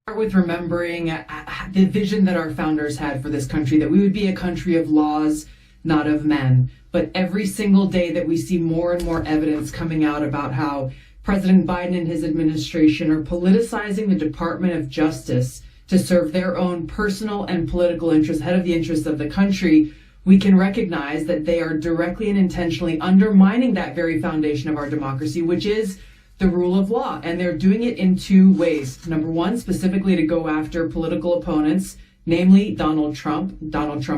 Start with remembering the vision that our founders had for this country, that we would be a country of laws, not of men. But every single day that we see more and more evidence coming out about how President Biden and his administration are politicizing the Department of Justice to serve their own personal and political interests ahead of the interests of the country, we can recognize that they are directly and intentionally undermining that very foundation of our democracy, which is the rule of law. And they're doing it in two ways. Number one, specifically to go after political opponents, namely Donald Trump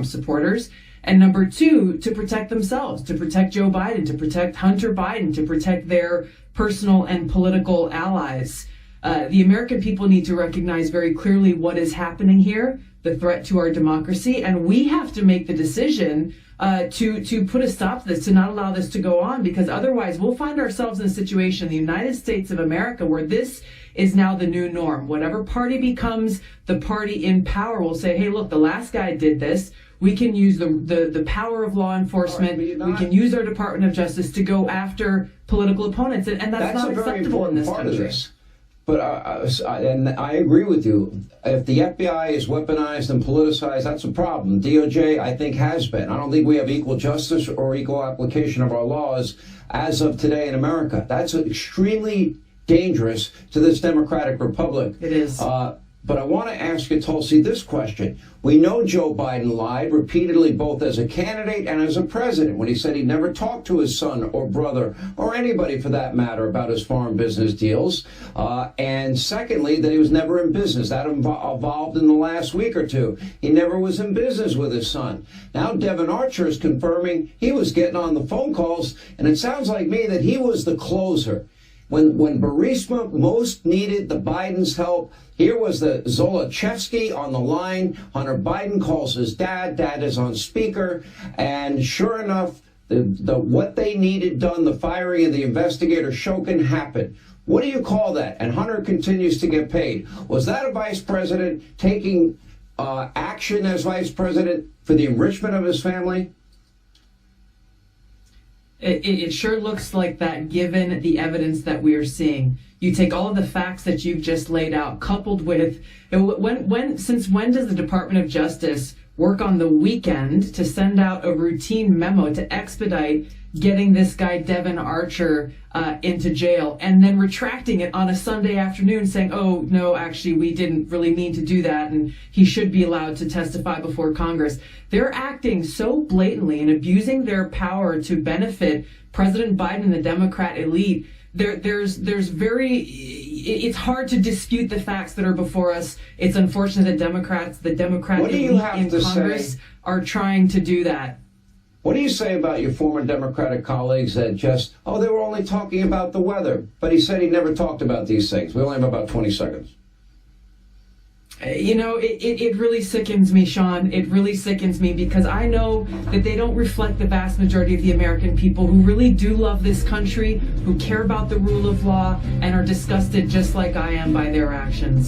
supporters. And number two, to protect themselves, to protect Joe Biden, to protect Hunter Biden, to protect their personal and political allies. The American people need to recognize very clearly what is happening here, the threat to our democracy, and we have to make the decision to put a stop to this, to not allow this to go on, because otherwise we'll find ourselves in a situation in the United States of America where this is now the new norm. Whatever party becomes the party in power will say, hey, look, the last guy did this. We can use the power of law enforcement. Right, we can use our Department of Justice to go after political opponents, and that's not acceptable in this country. But and I agree with you. If the FBI is weaponized and politicized, that's a problem. DOJ, I think, has been. I don't think we have equal justice or equal application of our laws as of today in America. That's extremely dangerous to this democratic republic. It is. But I want to ask you, Tulsi, this question. We know Joe Biden lied repeatedly, both as a candidate and as a president, when he said he never talked to his son or brother or anybody for that matter about his foreign business deals. And secondly, that he was never in business. That evolved in the last week or two. He never was in business with his son. Now Devin Archer is confirming he was getting on the phone calls, and it sounds like me that he was the closer. When Burisma most needed the Biden's help, here was the Zolochevsky on the line. Hunter Biden calls his dad. Dad is on speaker. And sure enough, what they needed done, the firing of the investigator Shokin, happened. What do you call that? And Hunter continues to get paid. Was that a vice president taking action as vice president for the enrichment of his family? It sure looks like that, given the evidence that we are seeing. You take all of the facts that you've just laid out, coupled with since when does the Department of Justice work on the weekend to send out a routine memo to expedite getting this guy Devin Archer into jail, and then retracting it on a Sunday afternoon, saying, oh no, actually we didn't really mean to do that, and he should be allowed to testify before Congress. They're acting so blatantly and abusing their power to benefit President Biden and the Democrat elite. It's hard to dispute the facts that are before us. It's unfortunate that the Democrat elite in Congress are trying to do that. What do you say about your former Democratic colleagues that just, they were only talking about the weather, but he said he never talked about these things? We only have about 20 seconds. You know, it really sickens me, Sean. It really sickens me, because I know that they don't reflect the vast majority of the American people who really do love this country, who care about the rule of law, and are disgusted just like I am by their actions.